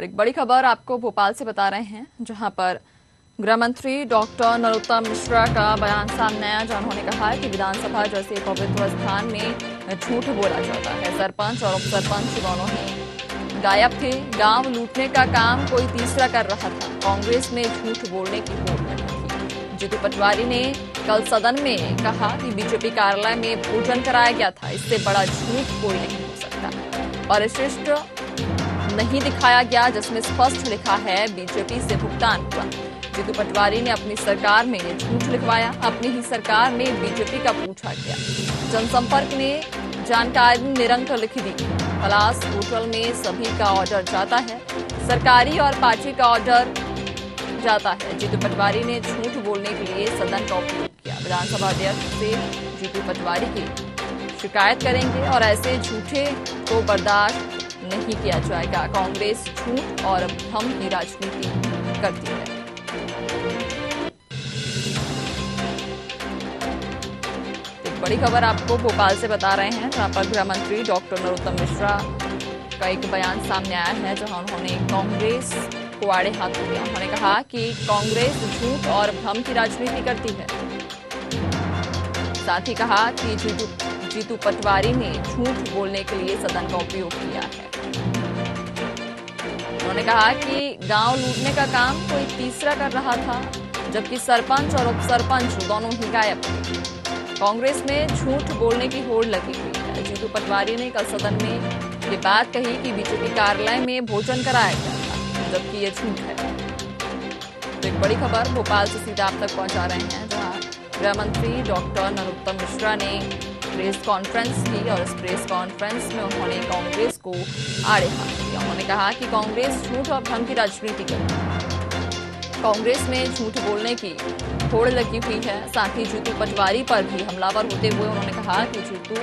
और एक बड़ी खबर आपको भोपाल से बता रहे हैं, जहां पर गृह मंत्री डॉक्टर नरोत्तम मिश्रा का बयान सामने आया, जहां उन्होंने कहा है कि विधानसभा जैसे पवित्र स्थान में झूठ बोला जाता है। सरपंच और उप सरपंच दोनों ही गायब थे। गांव लूटने का काम कोई तीसरा कर रहा था। कांग्रेस में झूठ बोलने की होड़ लगी थी। जीतू पटवारी ने कल सदन में कहा कि बीजेपी कार्यालय में भोजन कराया गया था। इससे बड़ा झूठ कोई नहीं हो सकता। परिशिष्ट नहीं दिखाया गया, जिसमें स्पष्ट लिखा है बीजेपी से भुगतान हुआ। जीतू पटवारी ने अपनी सरकार में झूठ लिखवाया। अपनी ही सरकार में बीजेपी का पूछा गया। जनसंपर्क ने जानकारी निरंतर लिख दी। पलास होटल में सभी का ऑर्डर जाता है, सरकारी और पार्टी का ऑर्डर जाता है। जीतू पटवारी ने झूठ बोलने के लिए सदन का उपयोग किया। विधानसभा अध्यक्ष से जीतू पटवारी की शिकायत करेंगे और ऐसे झूठे को बर्दाश्त नहीं किया जाएगा। कांग्रेस झूठ और भ्रम की राजनीति करती है। एक बड़ी खबर आपको भोपाल से बता रहे हैं, जहां पर गृह मंत्री डॉक्टर नरोत्तम मिश्रा का एक बयान सामने आया है, जहां उन्होंने कांग्रेस को आड़े हाथों लिया। उन्होंने कहा कि कांग्रेस झूठ और भ्रम की राजनीति करती है। साथ ही कहा कि जीतू पटवारी ने झूठ बोलने के लिए सदन का उपयोग किया है। उन्होंने कहा कि गांव लूटने का काम कोई तीसरा कर रहा था, जबकि सरपंच और उप सरपंच दोनों ही गायब थे। कांग्रेस में झूठ बोलने की होड़ लगी हुई है। जीतू पटवारी ने कल सदन में ये बात कही कि बीजेपी कार्यालय में भोजन कराया गया था, जबकि ये झूठ है। तो एक बड़ी खबर भोपाल से सीधा आप तक पहुंचा रहे हैं, जहां गृह मंत्री डॉक्टर नरोत्तम मिश्रा ने प्रेस कॉन्फ्रेंस की और इस प्रेस कॉन्फ्रेंस में उन्होंने कांग्रेस को आड़े हाथ लिया। उन्होंने कहा कि कांग्रेस झूठ और भ्रम की राजनीति करती है। कांग्रेस में झूठ बोलने की होड़ लगी हुई है। साथ ही जीतू पटवारी पर भी हमलावर होते हुए उन्होंने कहा कि जीतू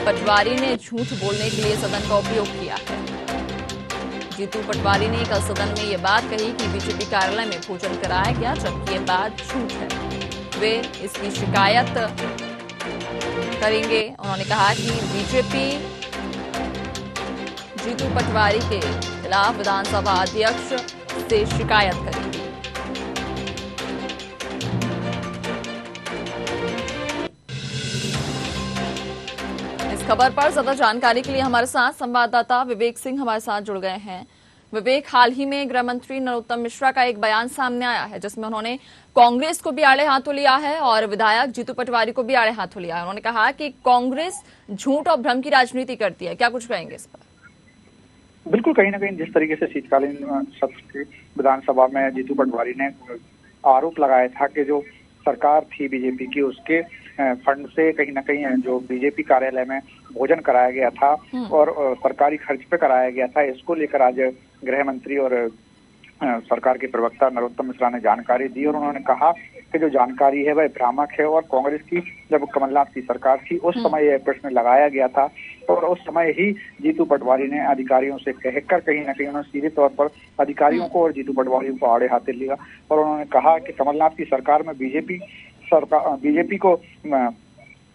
पटवारी ने झूठ बोलने के लिए सदन का उपयोग किया है। जीतू पटवारी ने कल सदन में ये बात कही कि बीजेपी कार्यालय में भोजन कराया गया, जबकि ये बात झूठ है। वे इसकी शिकायत करेंगे। उन्होंने कहा कि बीजेपी जीतू पटवारी के खिलाफ विधानसभा अध्यक्ष से शिकायत करेगी। इस खबर पर ज्यादा जानकारी के लिए हमारे साथ संवाददाता विवेक सिंह हमारे साथ जुड़ गए हैं। विवेक, हाल ही में गृह मंत्री नरोत्तम मिश्रा का एक बयान सामने आया है, जिसमें उन्होंने कांग्रेस को भी आड़े हाथों लिया है और विधायक जीतू पटवारी को भी आड़े हाथों लिया है। उन्होंने कहा कि कांग्रेस झूठ और भ्रम की राजनीति करती है। क्या कुछ कहेंगे इस पर? बिल्कुल, कहीं ना कहीं जिस तरीके से शीतकालीन सत्र की विधानसभा में जीतू पटवारी ने आरोप लगाया था कि जो सरकार थी बीजेपी की, उसके फंड से कहीं ना कहीं जो बीजेपी कार्यालय में भोजन कराया गया था और सरकारी खर्च पे कराया गया था, इसको लेकर आज गृह मंत्री और सरकार के प्रवक्ता नरोत्तम मिश्रा ने जानकारी दी और उन्होंने कहा कि जो जानकारी है वह भ्रामक है और कांग्रेस की जब कमलनाथ की सरकार थी उस समय यह प्रश्न लगाया गया था और उस समय ही जीतू पटवारी ने अधिकारियों से कहकर कहीं ना कहीं उन्होंने सीधे तौर पर अधिकारियों को और जीतू पटवारी को आड़े हाथे लिया और उन्होंने कहा कि कमलनाथ की सरकार में बीजेपी को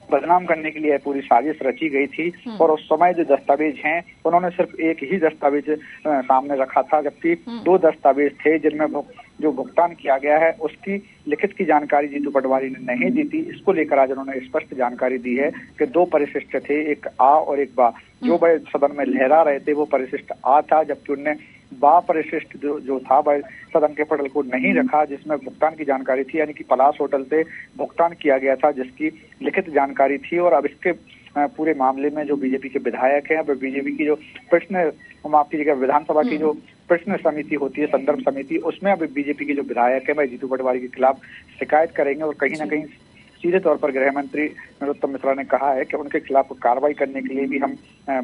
बदनाम करने के लिए पूरी साजिश रची गई थी और उस समय जो दस्तावेज हैं उन्होंने सिर्फ एक ही दस्तावेज सामने रखा था, जबकि 2 दस्तावेज थे जिनमें जो भुगतान किया गया है उसकी लिखित की जानकारी जीतू पटवारी ने नहीं दी थी। इसको लेकर आज उन्होंने स्पष्ट जानकारी दी है कि 2 परिशिष्ट थे, एक आ और एक बा। जो वह सदन में लहरा रहे थे वो परिशिष्ट आ था, जबकि उनने बा परिशिष्ट जो था वह सदन के पटल को नहीं रखा, जिसमें भुगतान की जानकारी थी, यानी कि पलास होटल से भुगतान किया गया था जिसकी लिखित जानकारी थी। और अब इसके पूरे मामले में जो बीजेपी के विधायक हैं, वह बीजेपी की जो प्रश्न माफ कीजिएगा विधानसभा की जो प्रश्न समिति होती है, संदर्भ समिति, उसमें अब बीजेपी के जो विधायक है वह जीतू पटवारी के खिलाफ शिकायत करेंगे और कहीं ना कहीं सीधे तौर पर गृह मंत्री नरोत्तम मिश्रा ने कहा है कि उनके खिलाफ कार्रवाई करने के लिए भी हम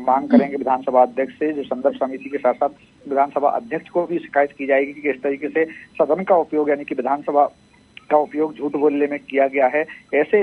मांग करेंगे विधानसभा अध्यक्ष से। जो संदर्भ समिति के साथ साथ विधानसभा अध्यक्ष को भी शिकायत की जाएगी कि इस तरीके से सदन का उपयोग यानी कि विधानसभा का उपयोग झूठ बोलने में किया गया है। ऐसे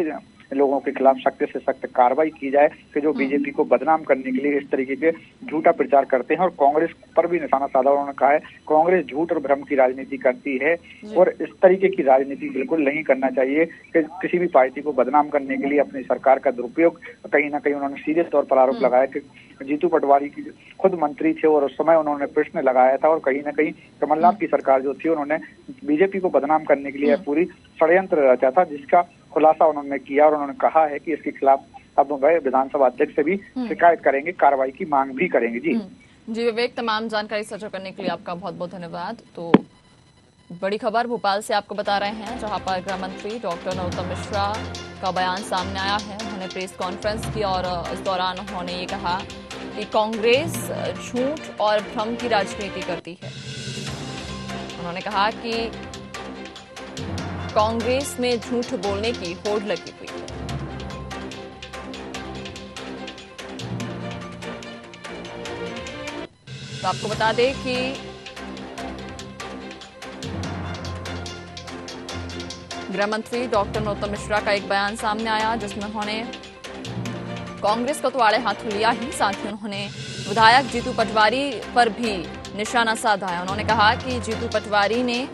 लोगों के खिलाफ सख्त से सख्त कार्रवाई की जाए कि जो बीजेपी को बदनाम करने के लिए इस तरीके के झूठा प्रचार करते हैं। और कांग्रेस पर भी निशाना साधा उन्होंने कहा है कांग्रेस झूठ और भ्रम की राजनीति करती है और इस तरीके की राजनीति बिल्कुल नहीं करना चाहिए कि किसी भी पार्टी को बदनाम करने के लिए अपनी सरकार का दुरुपयोग। कहीं ना कहीं उन्होंने सीधे तौर पर आरोप लगाया कि जीतू पटवारी की खुद मंत्री थे और उस समय उन्होंने प्रश्न लगाया था और कहीं ना कहीं कमलनाथ की सरकार जो थी उन्होंने बीजेपी को बदनाम करने के लिए पूरी षड्यंत्र रचा था, जिसका खुलासा उन्होंने किया और उन्होंने कहा है कि इसके खिलाफ अब वह विधानसभा अध्यक्ष से भी शिकायत करेंगे, कार्रवाई की मांग भी करेंगे। जी विवेक, तमाम जानकारी साझा करने के लिए आपका बहुत बहुत धन्यवाद। तो बड़ी खबर भोपाल से आपको बता रहे हैं, जहां पर गृह मंत्री डॉक्टर नरोत्तम मिश्रा का बयान सामने आया है। उन्होंने प्रेस कॉन्फ्रेंस की और इस दौरान उन्होंने ये कहा कि कांग्रेस झूठ और भ्रम की राजनीति करती है। उन्होंने कहा कि कांग्रेस में झूठ बोलने की होड़ लगी हुई है। तो आपको बता दें कि गृह मंत्री डॉक्टर नरोत्तम मिश्रा का एक बयान सामने आया जिसमें उन्होंने कांग्रेस को तो आड़े हाथों लिया ही, साथ ही उन्होंने विधायक जीतू पटवारी पर भी निशाना साधा है। उन्होंने कहा कि जीतू पटवारी ने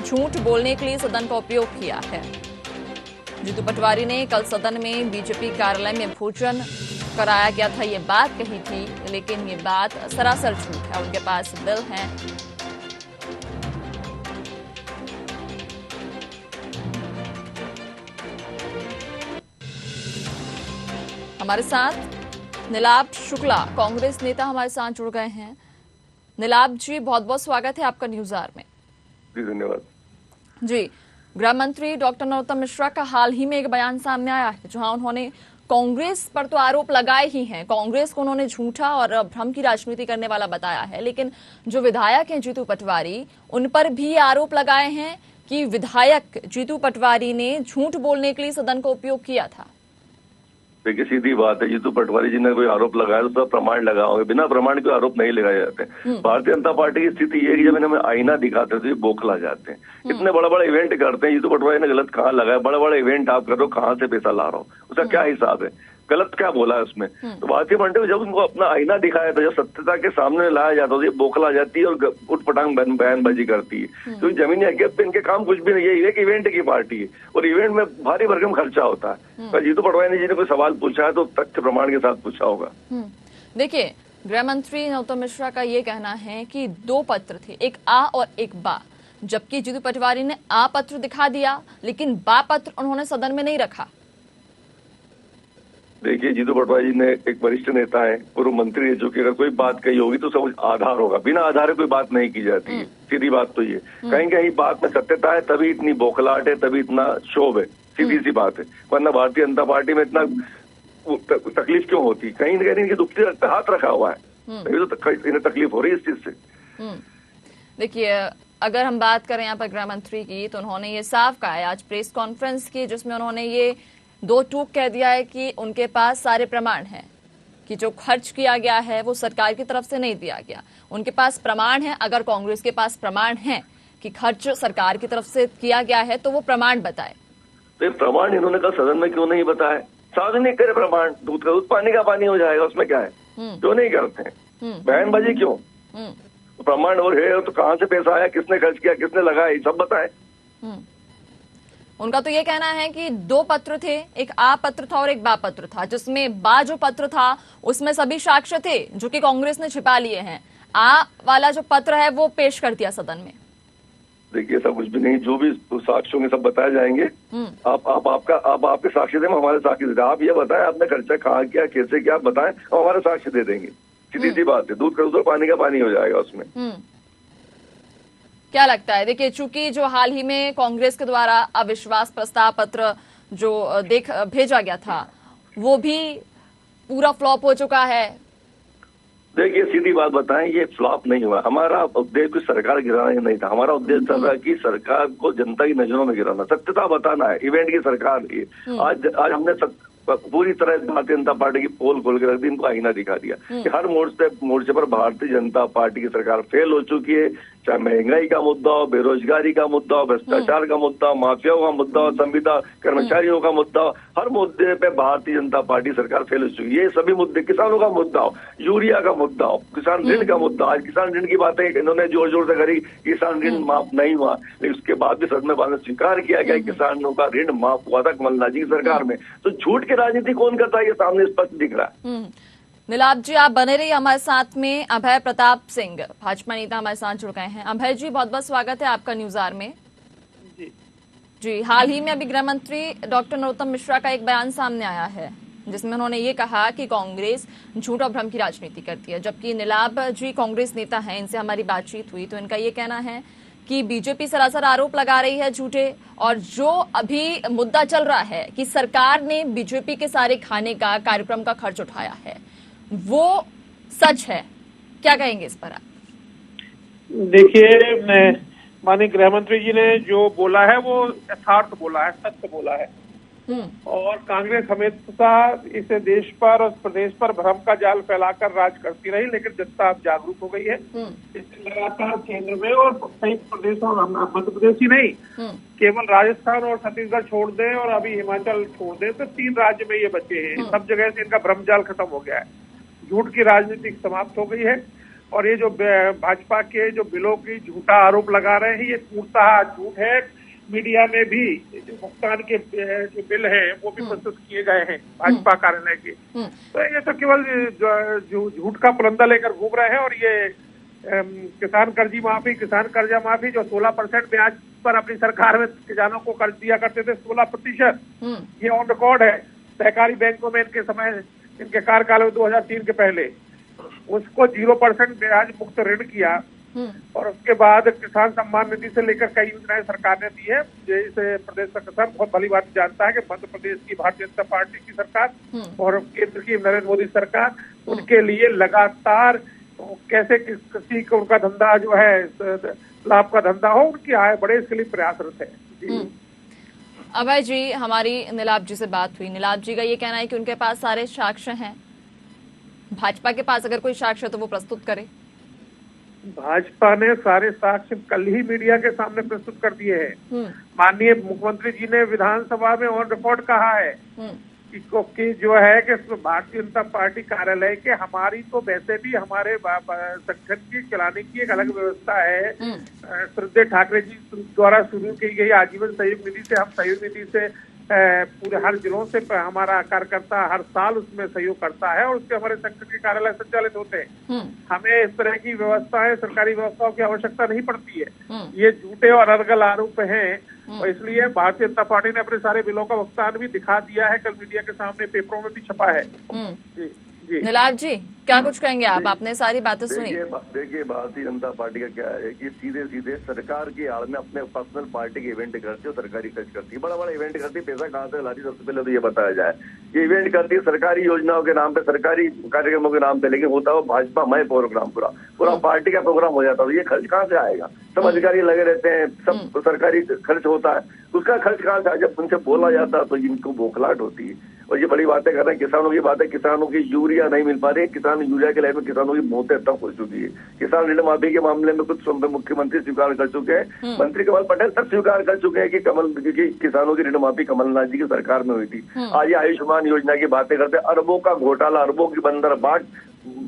झूठ बोलने के लिए सदन का उपयोग किया है। जीतू पटवारी ने कल सदन में बीजेपी कार्यालय में भोजन कराया गया था ये बात कही थी, लेकिन ये बात सरासर झूठ है। उनके पास बिल है। हमारे साथ नीलाभ शुक्ला कांग्रेस नेता हमारे साथ जुड़ गए हैं। नीलाभ जी, बहुत बहुत स्वागत है आपका न्यूज आवर में। जी धन्यवाद। जी, गृह मंत्री डॉक्टर नरोत्तम मिश्रा का हाल ही में एक बयान सामने आया है जहां उन्होंने कांग्रेस पर तो आरोप लगाए ही हैं, कांग्रेस को उन्होंने झूठा और भ्रम की राजनीति करने वाला बताया है, लेकिन जो विधायक हैं जीतू पटवारी, उन पर भी आरोप लगाए हैं कि विधायक जीतू पटवारी ने झूठ बोलने के लिए सदन का उपयोग किया था। देखिए सीधी बात है, जीतू पटवारी जी ने कोई आरोप लगाया तो उसका प्रमाण लगाओगे, बिना प्रमाण के आरोप नहीं लगाए जाते। भारतीय जनता पार्टी की स्थिति ये है कि जब इन्हें आईना दिखाते तो ये बौखला जाते हैं। इतने बड़ा बड़ा इवेंट करते हैं, जीतू पटवारी ने गलत कहाँ लगाया, बड़ा बड़ा इवेंट आप कर रहे हो, कहाँ से पैसा ला रहा हो, उसका क्या हिसाब है, गलत क्या बोला है उसमें। तो भारतीय पार्टी में जब उनको अपना आईना दिखाया था, जब सत्यता के सामने लाया जाता है, ये बौखला जाती है और उठपटांग बयानबाजी करती है। तो जमीनी हकीकत पे इनके काम कुछ भी नहीं है, एक इवेंट की पार्टी है और इवेंट में भारी भरकम खर्चा होता है। तो जीतू पटवारी जी ने कोई सवाल पूछा है तो तथ्य प्रमाण के साथ पूछा होगा। देखिए, गृह मंत्री नरोत्तम मिश्रा का ये कहना है कि दो पत्र थे, एक आ और एक बा, जबकि जीतू पटवारी ने आ पत्र दिखा दिया लेकिन बा पत्र उन्होंने सदन में नहीं रखा। देखिए, जीतू पटवारी जी ने एक वरिष्ठ नेता है, पूर्व मंत्री है, जो कि अगर कोई बात कही होगी तो सब आधार होगा, बिना आधार कोई बात नहीं की जाती है। सीधी बात तो ये कहीं कहीं बात में सत्यता है, तभी इतनी बौखलाहट है, तभी इतना शोभ है, सीधी सी बात है। वरना भारतीय जनता पार्टी में इतना तकलीफ क्यों होती, कहीं ना कहीं इनकी दुखती हाथ रखा हुआ है, तभी तो इन्हें तकलीफ हो रही है इस चीज से। देखिए, अगर हम बात करें यहाँ पर गृह मंत्री की, तो उन्होंने ये साफ कहा है आज प्रेस कॉन्फ्रेंस की, जिसमें उन्होंने ये दो टूक कह दिया है कि उनके पास सारे प्रमाण हैं कि जो खर्च किया गया है वो सरकार की तरफ से नहीं दिया गया। उनके पास प्रमाण है, अगर कांग्रेस के पास प्रमाण है कि खर्च सरकार की तरफ से किया गया है तो वो प्रमाण बताए। तो प्रमाण इन्होंने कहा सदन में क्यों नहीं बताया, सार्वजनिक करे प्रमाण, दूध का दूध पानी का पानी हो जाएगा, उसमें क्या है, क्यों नहीं करते हैं बयानबाजी क्यों। प्रमाण और है तो कहाँ से पैसा आया, किसने खर्च किया, किसने लगाया, सब बताए। उनका तो ये कहना है कि दो पत्र थे, एक आ पत्र था और एक बा पत्र था, जिसमें बा जो पत्र था उसमें सभी साक्ष्य थे जो कि कांग्रेस ने छिपा लिए हैं। आ वाला जो पत्र है वो पेश कर दिया सदन में। देखिए, सब कुछ भी नहीं, जो भी साक्ष्य होंगे सब बताए जाएंगे। आप आपके साक्ष्य दें, हमारे साक्ष्य दे दें। आप ये बताएं आपने खर्चा कहाँ किया, कैसे किया, बताएं, हम हमारे साक्ष्य दे देंगे। सीधी सी बात है, दूध का दूध पानी का पानी हो जाएगा उसमें। क्या लगता है, देखिए चूंकि जो हाल ही में कांग्रेस के द्वारा अविश्वास प्रस्ताव पत्र जो भेजा गया था वो भी पूरा फ्लॉप हो चुका है। देखिए, सीधी बात बताएं, ये फ्लॉप नहीं हुआ। हमारा उद्देश्य कोई सरकार गिराना नहीं था, हमारा उद्देश्य था कि सरकार को जनता की नजरों में गिराना, सत्यता बताना है। इवेंट की सरकार की आज हमने पूरी तरह भारतीय जनता पार्टी की पोल खोल के रख दी, इनको आईना दिखा दिया कि हर मोर्चे पर भारतीय जनता पार्टी की सरकार फेल हो चुकी है। चाहे महंगाई का मुद्दा हो, बेरोजगारी का मुद्दा हो, भ्रष्टाचार का मुद्दा हो, माफियाओं का मुद्दा हो, संविदा कर्मचारियों का मुद्दा हो, हर मुद्दे पे भारतीय जनता पार्टी सरकार फेल हो चुकी है। ये सभी मुद्दे, किसानों का मुद्दा हो, यूरिया का मुद्दा हो, किसान ऋण का मुद्दा, आज किसान ऋण की बातें इन्होंने जोर जोर से करी, किसान ऋण माफ नहीं हुआ, लेकिन उसके बाद भी सदन में बाद में स्वीकार किया गया किसानों का ऋण माफ हुआ था कमलनाथ जी की सरकार में। तो झूठ की राजनीति कौन करता है, ये सामने स्पष्ट दिख रहा है। नीलाभ जी, आप बने रहिए हमारे साथ में। अभय प्रताप सिंह, भाजपा नेता, हमारे साथ जुड़ गए हैं। अभय जी, बहुत बहुत स्वागत है आपका न्यूज आवर में। जी, हाल ही में अभी गृह मंत्री डॉक्टर नरोत्तम मिश्रा का एक बयान सामने आया है जिसमें उन्होंने ये कहा कि कांग्रेस झूठ और भ्रम की राजनीति करती है, जबकि नीलाभ जी कांग्रेस नेता हैं, इनसे हमारी बातचीत हुई तो इनका ये कहना है कि बीजेपी सरासर आरोप लगा रही है झूठे, और जो अभी मुद्दा चल रहा है कि सरकार ने बीजेपी के सारे खाने का कार्यक्रम का खर्च उठाया है, वो सच है। क्या कहेंगे इस पर आप? देखिए, माननीय गृह मंत्री जी ने जो बोला है वो यथार्थ बोला है, सत्य बोला है। और कांग्रेस हमेशा इस देश पर और प्रदेश पर भ्रम का जाल फैलाकर राज करती रही, लेकिन जनता अब जागरूक हो गई है। इससे लगातार केंद्र में और कई प्रदेशों, मध्य प्रदेश ही नहीं, केवल राजस्थान और छत्तीसगढ़ छोड़ दें और अभी हिमाचल छोड़ दें तो 3 राज्य में ये बचे हैं। सब जगह से इनका भ्रम जाल खत्म हो गया है, झूठ की राजनीति समाप्त हो गई है। और ये जो भाजपा के जो बिलों की झूठा आरोप लगा रहे हैं, ये पूर्णतः झूठ है। मीडिया में भी जो भुगतान के जो बिल हैं वो भी प्रस्तुत किए गए हैं भाजपा कार्यालय के। तो ये तो केवल झूठ का पुलंदा लेकर घूम रहे हैं। और ये किसान कर्जा माफी जो 16% ब्याज पर अपनी सरकार में किसानों को कर्ज दिया करते थे, 16%, ये ऑन रिकॉर्ड है। सहकारी बैंकों में इनके कार्यकाल में 2003 के पहले उसको 0% ब्याज मुक्त ऋण किया। और उसके बाद किसान सम्मान निधि से लेकर कई योजनाएं सरकार ने दी है। जैसे प्रदेश का किसान बहुत भली बात जानता है कि मध्य प्रदेश की भारतीय जनता पार्टी की सरकार और केंद्र की नरेंद्र मोदी सरकार उनके लिए लगातार कैसे किसी को उनका धंधा जो है लाभ का धंधा हो, उनकी आय बढ़े, इसके लिए प्रयासरत है। अभय जी, हमारी नीलाभ जी से बात हुई। नीलाभ जी का ये कहना है कि उनके पास सारे साक्ष्य हैं। भाजपा के पास अगर कोई साक्ष्य तो वो प्रस्तुत करे। भाजपा ने सारे साक्ष्य कल ही मीडिया के सामने प्रस्तुत कर दिए हैं। माननीय मुख्यमंत्री जी ने विधानसभा में ऑन रिकॉर्ड कहा है कि जो है कि भारतीय जनता पार्टी कार्यालय के हमारी तो वैसे भी हमारे संगठन की चलाने की एक अलग व्यवस्था है। श्रद्धेय ठाकरे जी द्वारा शुरू की गई आजीवन सहयोग निधि से, हम सहयोग निधि से पूरे हर जिलों से हमारा कार्यकर्ता हर साल उसमें सहयोग करता है और उससे हमारे संगठन के कार्यालय संचालित होते हैं। हमें इस तरह की व्यवस्थाएं, सरकारी व्यवस्थाओं की आवश्यकता नहीं पड़ती है। ये झूठे और अनर्गल आरोप हैं और इसलिए भारतीय जनता पार्टी ने अपने सारे बिलों का भुगतान भी दिखा दिया है, कल मीडिया के सामने पेपरों में भी छपा है। जी नीलाभ जी, क्या कुछ कहेंगे आप? आपने सारी बातें सुनी। देखिए, भारतीय जनता पार्टी का क्या है कि सीधे सीधे सरकार की आड़ में अपने पर्सनल पार्टी के इवेंट करती है, सरकारी खर्च करती है, बड़ा बड़ा इवेंट करती है। पैसा कहाँ से लाती, सबसे पहले तो ये बताया जाए। ये इवेंट करती है सरकारी योजनाओं के नाम पे, सरकारी कार्यक्रमों के नाम पे, लेकिन होता है भाजपा मय प्रोग्राम, पूरा पार्टी का प्रोग्राम हो जाता है। ये खर्च कहाँ से आएगा? सब अधिकारी लगे रहते हैं, सब सरकारी खर्च होता है, उसका खर्च कहाँ से? जब उनसे बोला जाता है तो इनको बौखलाहट होती है। और ये बड़ी बातें कर रहे हैं, किसानों की बातें, किसानों की यूरिया नहीं मिल पा रही है, किसान यूरिया के लाइन में किसानों की मौतें तक हो चुकी है। किसान ऋण माफी के मामले में कुछ मुख्यमंत्री स्वीकार कर चुके हैं, मंत्री कमल पटेल तक स्वीकार कर चुके हैं कि किसानों की ऋण माफी कमलनाथ जी की सरकार में हुई थी। आज ये आयुष्मान योजना की बातें करते हैं, अरबों का घोटाला, अरबों की बंदर बाट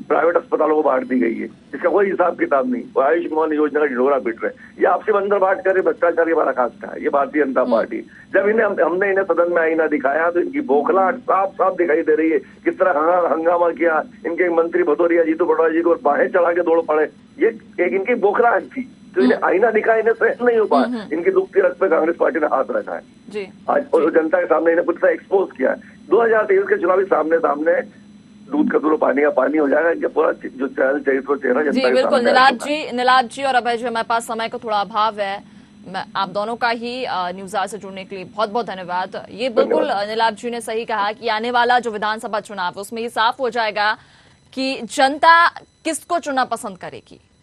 प्राइवेट अस्पतालों को बांट दी गई है, इसका कोई हिसाब किताब नहीं। और आयुष्मान योजना का ढिढोरा पीट रहे, ये आपसी बंदर बांट कर भ्रष्टाचार के बड़ा खास्ता है ये भारतीय जनता पार्टी। जब हमने इन्हें सदन में आईना दिखाया तो इनकी बौखलाहट साफ साफ दिखाई दे रही है। किस तरह हंगामा किया, इनके मंत्री भदौरिया जीतू पटवारी जी को बाहें चढ़ा के दौड़ पड़े, ये एक इनकी बौखलाहट थी। तो इन्हें आईना दिखाया, इन्हें सहन नहीं हो पाया। इनकी दुखती रख पे कांग्रेस पार्टी ने हाथ रखा है आज और जनता के सामने इन्हें पूरी तरह एक्सपोज किया है। 2023 के चुनावी सामने दूध का दूध पानी का पानी हो जाएगा, ये पूरा जो चेहरा जनता जी बिल्कुल। नीलाभ जी और अभय जी, हमारे पास समय का थोड़ा अभाव है। आप दोनों का ही न्यूज आवर से जुड़ने के लिए बहुत बहुत धन्यवाद। ये बिल्कुल नीलाभ जी ने सही कहा कि आने वाला जो विधानसभा चुनाव है उसमें ये साफ हो जाएगा कि जनता किसको चुनना पसंद करेगी।